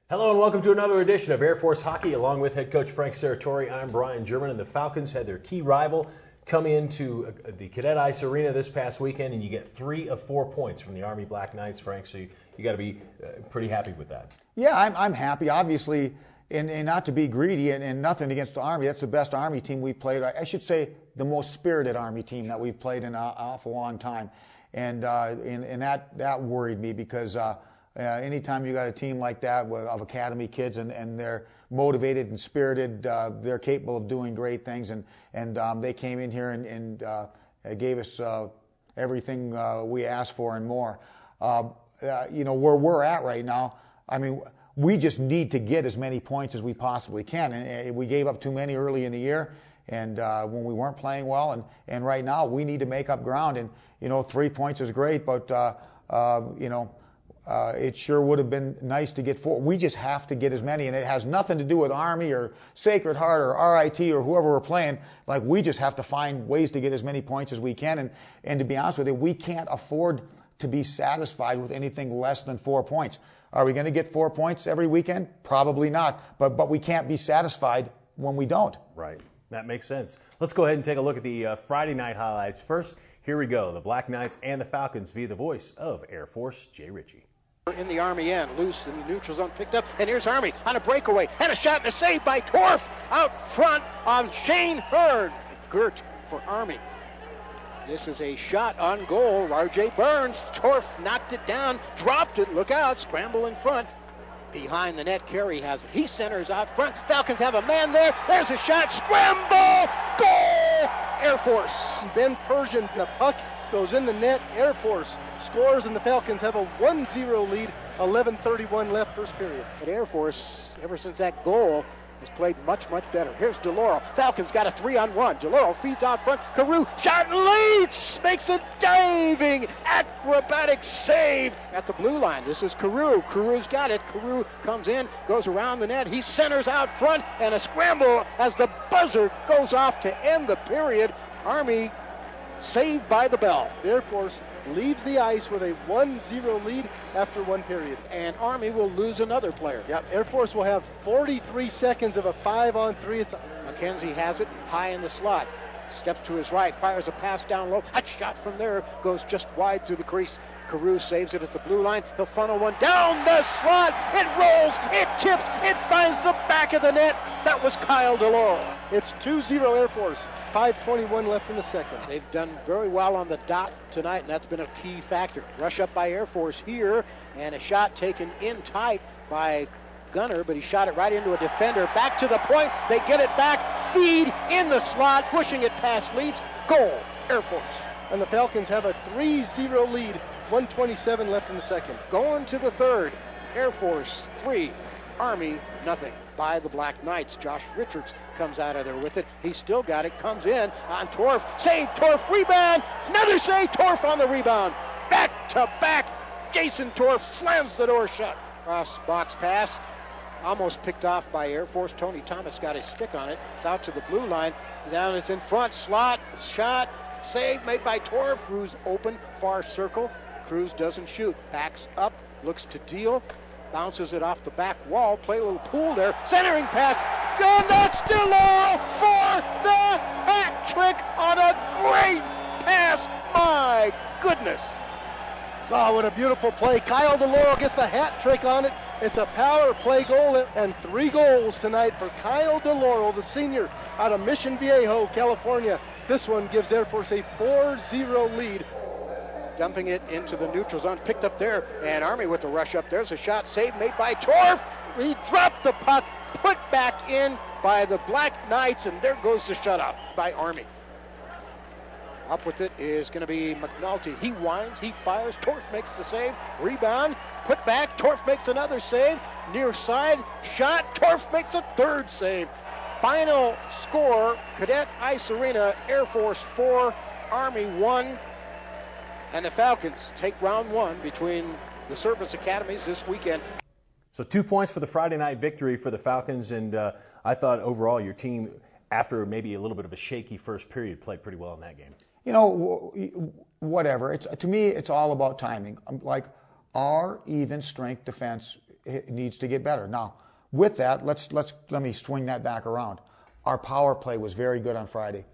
Hello and welcome to another edition of Air Force Hockey. Along with head coach Frank Serratore, I'm Brian German, and the Falcons had their key rival come into the Cadet Ice Arena this past weekend, and you get 3 of 4 points from the Army Black Knights, Frank, so you got to be pretty happy with that. Yeah, I'm happy, obviously, and not to be greedy and nothing against the Army. That's the best Army team we've played. I should say the most spirited Army team that we've played in an awful long time, and that worried me because anytime you got a team like that of academy kids and they're motivated and spirited, they're capable of doing great things. And they came in here and gave us everything we asked for and more. Where we're at right now, I mean, we just need to get as many points as we possibly can. And we gave up too many early in the year, and when we weren't playing well. And right now we need to make up ground. And 3 points is great, but it sure would have been nice to get 4. We just have to get as many, and it has nothing to do with Army or Sacred Heart or RIT or whoever we're playing. Like, we just have to find ways to get as many points as we can. And to be honest with you, we can't afford to be satisfied with anything less than 4 points. Are we going to get 4 points every weekend? Probably not. But we can't be satisfied when we don't. Right. That makes sense. Let's go ahead and take a look at the Friday night highlights. First, here we go. The Black Knights and the Falcons via the voice of Air Force Jay Ritchie. In the Army end, loose in the neutral zone, picked up, and here's Army on a breakaway, and a shot and a save by Torf out front on Shane Hurd. Gert for Army. This is a shot on goal. R.J. Burns, Torf knocked it down, dropped it, look out, scramble in front. Behind the net, Carey has it. He centers out front. Falcons have a man there. There's a shot, scramble, goal, Air Force. Ben Persian, the puck goes in the net. Air Force scores, and the Falcons have a 1-0 lead. 11:31 left, first period. But Air Force, ever since that goal, has played much, much better. Here's DeLauro. Falcons got a 3-on-1. DeLauro feeds out front. Carew, shot and leads, makes a diving, acrobatic save at the blue line. This is Carew. Carew's got it. Carew comes in, goes around the net. He centers out front, and a scramble as the buzzer goes off to end the period. Army saved by the bell. Air Force leaves the ice with a 1-0 lead after 1 period. And Army will lose another player. Yep, Air Force will have 43 seconds of a 5-on-3. McKenzie has it high in the slot. Steps to his right, fires a pass down low. A shot from there goes just wide through the crease. Carew saves it at the blue line. He'll funnel one down the slot. It rolls, it tips, it finds the back of the net. That was Kyle DeLauro. It's 2-0 Air Force. 5:21 left in the second. They've done very well on the dot tonight, and that's been a key factor. Rush up by Air Force here, and a shot taken in tight by Gunner, but he shot it right into a defender. Back to the point. They get it back. Feed in the slot, pushing it past Leeds. Goal, Air Force. And the Falcons have a 3-0 lead. 1:27 left in the second. Going to the third. Air Force 3, Army nothing. By the Black Knights. Josh Richards comes out of there with it. He's still got it. Comes in on Torf. Save, Torf, rebound. Another save, Torf on the rebound. Back to back. Jason Torf slams the door shut. Cross box pass. Almost picked off by Air Force. Tony Thomas got his stick on it. It's out to the blue line. Down it's in front. Slot. Shot. Save made by Torf. Cruz open. Far circle. Cruz doesn't shoot. Backs up. Looks to deal. Bounces it off the back wall. Play a little pool there. Centering pass. And that's DeLauro for the hat trick on a great pass. My goodness. Oh, what a beautiful play. Kyle DeLauro gets the hat trick on it. It's a power play goal, and 3 goals tonight for Kyle DeLauro, the senior out of Mission Viejo, California. This one gives Air Force a 4-0 lead. Dumping it into the neutral zone, picked up there, and Army with the rush up. There's a shot, save made by Torf. He dropped the puck, put back in by the Black Knights, and there goes the shutout by Army. Up with it is going to be McNulty. He winds, he fires, Torf makes the save, rebound, put back, Torf makes another save, near side, shot, Torf makes a third save. Final score, Cadet Ice Arena, Air Force 4, Army 1. And the Falcons take round 1 between the service academies this weekend. So 2 points for the Friday night victory for the Falcons, and I thought overall your team, after maybe a little bit of a shaky first period, played pretty well in that game. Whatever. To me, it's all about timing. Like, our even strength defense it needs to get better. Now, with that, let me swing that back around. Our power play was very good on Friday.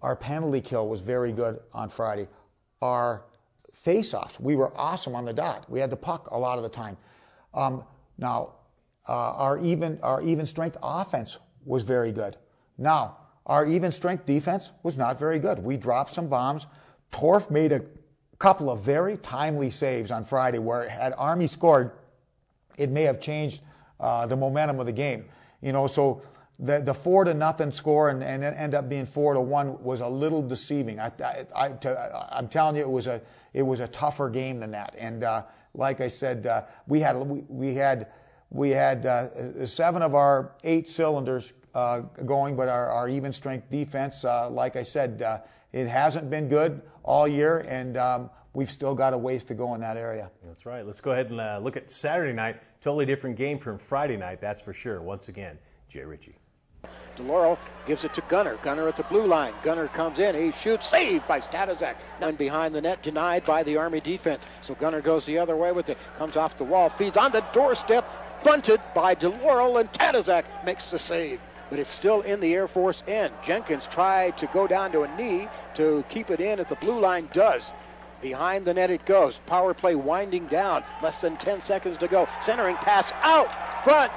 Our penalty kill was very good on Friday. Our face-offs, we were awesome on the dot. We had the puck a lot of the time. Now, our even strength offense was very good. Now, our even strength defense was not very good. We dropped some bombs. Torf made a couple of very timely saves on Friday where had Army scored, it may have changed the momentum of the game. So the 4-0 score and then end up being 4-1 was a little deceiving. I'm telling you, it was a tougher game than that. And like I said, we had 7 of our 8 cylinders going, but our even strength defense, like I said, it hasn't been good all year, and we've still got a ways to go in that area. That's right. Let's go ahead and look at Saturday night. Totally different game from Friday night, that's for sure. Once again, Jay Ritchie. DeLauro gives it to Gunner. Gunner at the blue line. Gunner comes in. He shoots. Saved by Stadizak. None behind the net. Denied by the Army defense. So Gunner goes the other way with it. Comes off the wall. Feeds on the doorstep. Bunted by DeLauro, and Stadizak makes the save. But it's still in the Air Force end. Jenkins tried to go down to a knee to keep it in at the blue line. Does. Behind the net it goes. Power play winding down. Less than 10 seconds to go. Centering pass out front.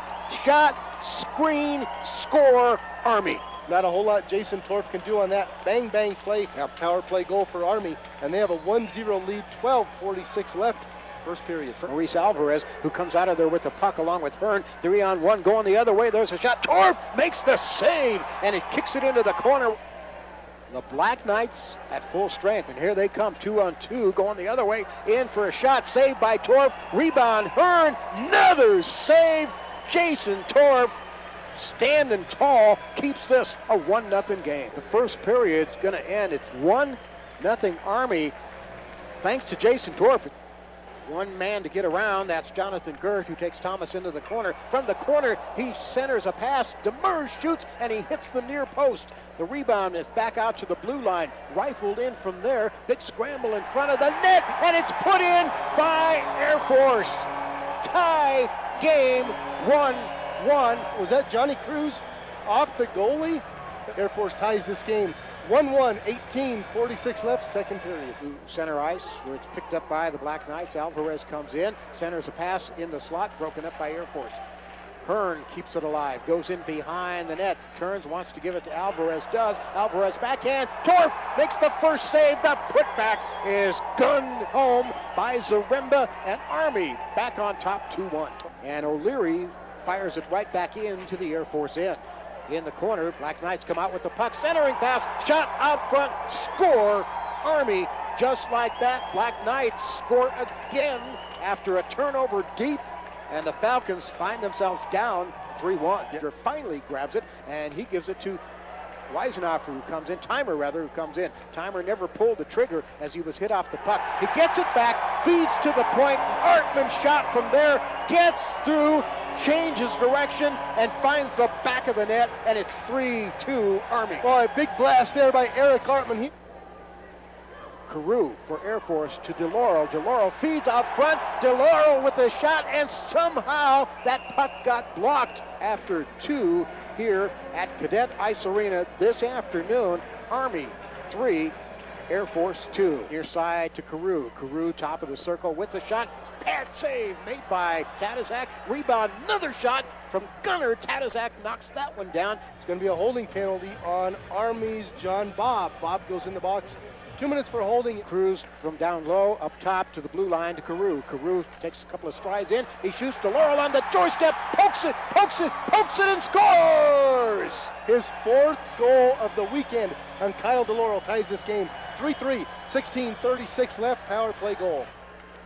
Shot. Screen. Score. Army. Not a whole lot Jason Torf can do on that bang play. Power play goal for Army. And they have a 1-0 lead. 12:46 left. First period. Maurice Alvarez, who comes out of there with the puck along with Hearn. 3-on-1 going the other way. There's a shot. Torf makes the save, and it kicks it into the corner. The Black Knights at full strength, and here they come. 2-on-2 going the other way. In for a shot. Saved by Torf. Rebound. Hearn. Another save. Jason Torf, standing tall, keeps this a 1-0 game. The first period's going to end. It's 1-0 Army. Thanks to Jason Torf. One man to get around. That's Jonathan Gert, who takes Thomas into the corner. From the corner, he centers a pass. Demers shoots, and he hits the near post. The rebound is back out to the blue line. Rifled in from there. Big scramble in front of the net, and it's put in by Air Force. Tie game 1-1. Was that Johnny Cruz off the goalie? Air Force ties this game 1-1, 18:46 left, second period. Center ice, where it's picked up by the Black Knights. Alvarez comes in, centers a pass in the slot, broken up by Air Force. Hearn keeps it alive, goes in behind the net, turns, wants to give it to Alvarez, does. Alvarez backhand, Torf makes the first save. The putback is gunned home by Zaremba, and Army back on top 2-1. And O'Leary fires it right back into the Air Force end. In the corner, Black Knights come out with the puck, centering pass, shot out front, score, Army. Just like that, Black Knights score again after a turnover deep, and the Falcons find themselves down 3-1. Finally grabs it, and he gives it to Weisenhofer, who comes in, who comes in. Timer never pulled the trigger as he was hit off the puck. He gets it back, feeds to the point. Artman shot from there, gets through, changes direction, and finds the back of the net, and it's 3-2 Army. Boy, big blast there by Eric Artman. Carew for Air Force to DeLauro. DeLauro feeds out front. DeLauro with the shot, and somehow that puck got blocked after 2 here at Cadet Ice Arena this afternoon. Army 3, Air Force 2. Near side to Carew. Carew top of the circle with the shot. Pad save made by Stadizak. Rebound, another shot from Gunner. Stadizak knocks that one down. It's going to be a holding penalty on Army's John Bob. Bob goes in the box. 2 minutes for holding. Cruz from down low, up top to the blue line to Carew. Carew takes a couple of strides in. He shoots DeLauro on the doorstep, pokes it, and scores! His 4th goal of the weekend, and Kyle DeLauro ties this game 3-3, 16:36 left, power play goal.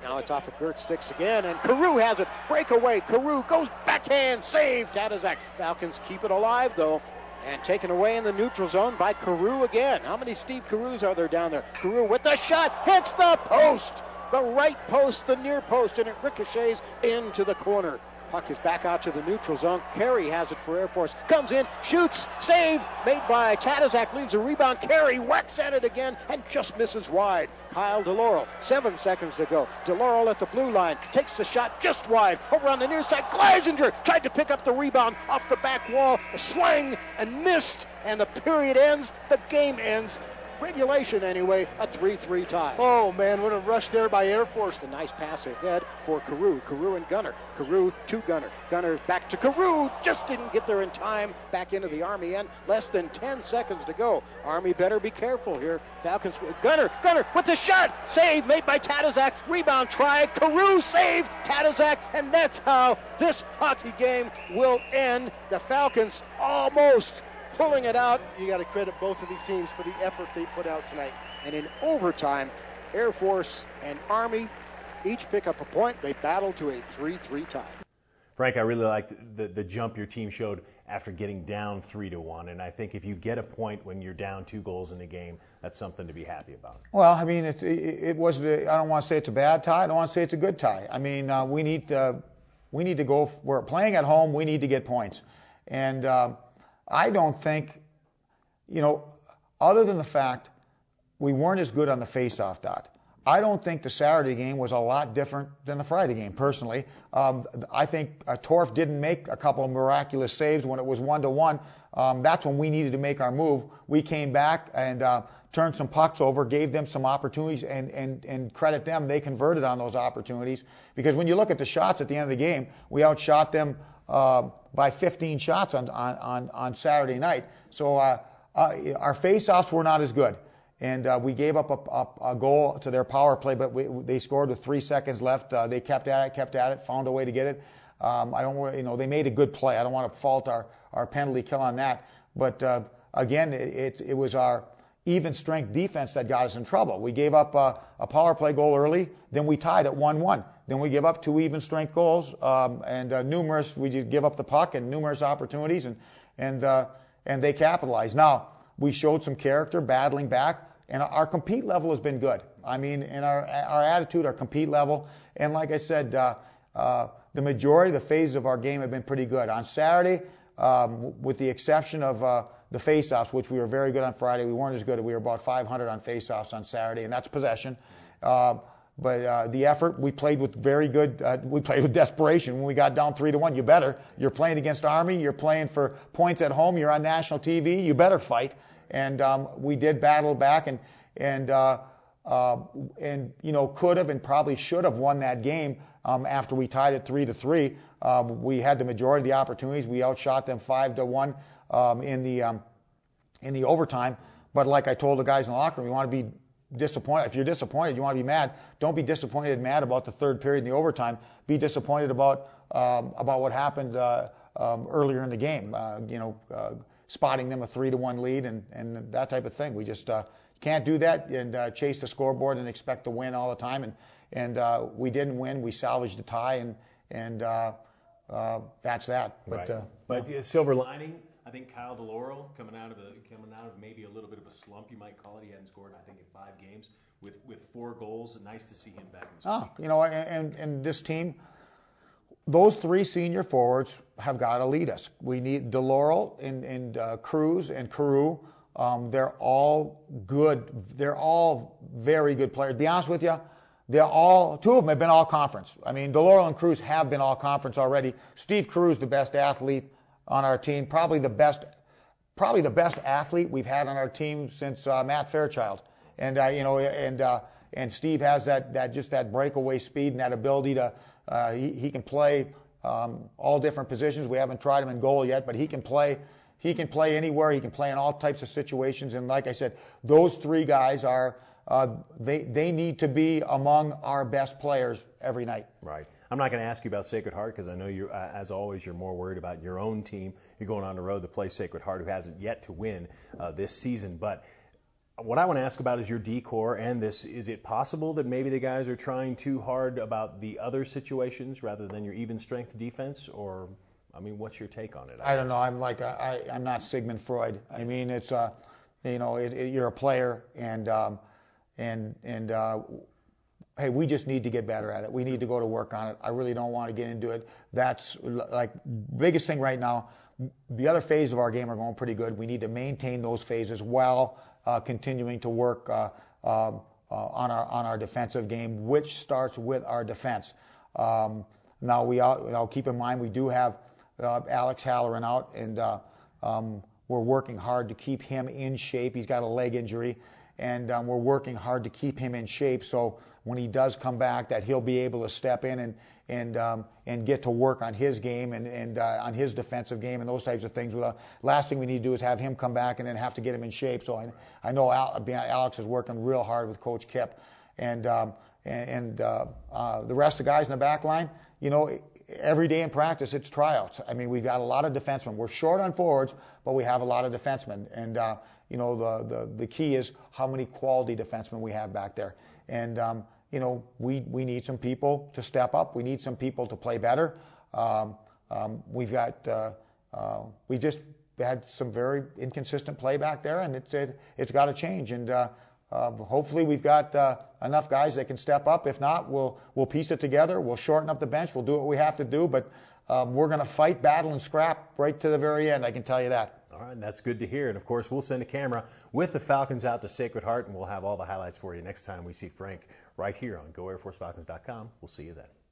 Now it's off of Gert sticks again, and Carew has it. Breakaway. Carew goes backhand, save. Stadizak. Falcons keep it alive, though. And taken away in the neutral zone by Carew again. How many Steve Carews are there down there? Carew with the shot, hits the post. The right post, the near post, and it ricochets into the corner. Puck is back out to the neutral zone. Carey has it for Air Force. Comes in, shoots, save, made by Tadazak, leaves a rebound. Carey whacks at it again and just misses wide. Kyle DeLaurel, 7 seconds to go. DeLaurel at the blue line, takes the shot just wide. Over on the near side, Gleisinger tried to pick up the rebound off the back wall. A swing and missed, and the period ends. The game ends. Regulation anyway, a 3-3 tie. Oh man, what a rush there by Air Force. A nice pass ahead for Carew. Carew and Gunner. Carew to Gunner. Gunner back to Carew. Just didn't get there in time. Back into the Army end. Less than 10 seconds to go. Army better be careful here. Falcons. Gunner with the shot. Save made by Tadazak. Rebound try. Carew save. Tadazak. And that's how this hockey game will end. The Falcons almost pulling it out. You got to credit both of these teams for the effort they put out tonight. And in overtime, Air Force and Army each pick up a point. They battle to a 3-3 tie. Frank, I really liked the jump your team showed after getting down 3-1, and I think if you get a point when you're down 2 goals in a game, that's something to be happy about. Well, I mean, it was. I don't want to say it's a bad tie. I don't want to say it's a good tie. I mean, we need to go. We're playing at home. We need to get points, and I don't think, other than the fact we weren't as good on the face-off dot, I don't think the Saturday game was a lot different than the Friday game, personally. I think Torf didn't make a couple of miraculous saves when it was 1-1. That's when we needed to make our move. We came back and turned some pucks over, gave them some opportunities, and credit them. They converted on those opportunities. Because when you look at the shots at the end of the game, we outshot them by 15 shots on Saturday night. So our face-offs were not as good. And we gave up a goal to their power play, but they scored with 3 seconds left. They kept at it, found a way to get it. They made a good play. I don't want to fault our penalty kill on that. But again, it was our even strength defense that got us in trouble. We gave up a power play goal early, then we tied at 1-1. Then we give up 2 even strength goals, we just give up the puck and numerous opportunities, and they capitalized. Now, we showed some character battling back, and our compete level has been good. I mean, and our attitude, our compete level, and like I said, the majority of the phases of our game have been pretty good. On Saturday, with the exception of the face-offs, which we were very good on Friday, we weren't as good. We were about 500 on face-offs on Saturday, and that's possession. But the effort, we played with very good, we played with desperation. When we got down 3-1, you better. You're playing against Army, you're playing for points at home, you're on national TV, you better fight. And we did battle back and could have and probably should have won that game after we tied it 3-3. We had the majority of the opportunities. We outshot them 5-1 in the overtime. But like I told the guys in the locker room, you want to be disappointed. If you're disappointed, you want to be mad. Don't be disappointed and mad about the third period in the overtime. Be disappointed about what happened earlier in the game. Spotting them a 3-1 lead and that type of thing. We just can't do that and chase the scoreboard and expect to win all the time. And we didn't win. We salvaged the tie, and that's that. But silver lining, I think Kyle DeLaurel coming out of maybe a little bit of a slump, you might call it. He hadn't scored, I think, in 5 games with 4 goals. Nice to see him back in the score. And this team, those 3 senior forwards have got to lead us. We need DeLaurel and Cruz and Carew. They're all good. They're all very good players. To be honest with you, 2 of them have been all conference. I mean, DeLaurel and Cruz have been all conference already. Steve Carew's the best athlete on our team, probably the best athlete we've had on our team since Matt Fairchild. And Steve has that breakaway speed and that ability to he can play all different positions. We haven't tried him in goal yet, but he can play anywhere. He can play in all types of situations. And like I said, those 3 guys are they need to be among our best players every night. Right. I'm not going to ask you about Sacred Heart because I know you, as always, you're more worried about your own team. You're going on the road to play Sacred Heart, who hasn't yet to win this season. But what I want to ask about is your D-core and this. Is it possible that maybe the guys are trying too hard about the other situations rather than your even strength defense? Or, I mean, what's your take on it? I don't know. I'm not Sigmund Freud. I mean, it's you're a player, and hey, we just need to get better at it. We need to go to work on it. I really don't want to get into it. That's like biggest thing right now. The other phases of our game are going pretty good. We need to maintain those phases while continuing to work on our defensive game, which starts with our defense. Now keep in mind we do have Alex Halloran out, and we're working hard to keep him in shape. He's got a leg injury, and we're working hard to keep him in shape. So when he does come back, that he'll be able to step in and get to work on his game and on his defensive game and those types of things. Last thing we need to do is have him come back and then have to get him in shape. So I know Alex is working real hard with Coach Kip, and the rest of the guys in the back line, every day in practice it's tryouts. I mean, we've got a lot of defensemen. We're short on forwards, but we have a lot of defensemen. And the key is how many quality defensemen we have back there. And we need some people to step up. We need some people to play better. We just had some very inconsistent play back there, and it's got to change. And hopefully we've got enough guys that can step up. If not, we'll piece it together. We'll shorten up the bench. We'll do what we have to do. But we're going to fight, battle, and scrap right to the very end. I can tell you that. All right, and that's good to hear. And, of course, we'll send a camera with the Falcons out to Sacred Heart, and we'll have all the highlights for you next time we see Frank right here on GoAirForceFalcons.com. We'll see you then.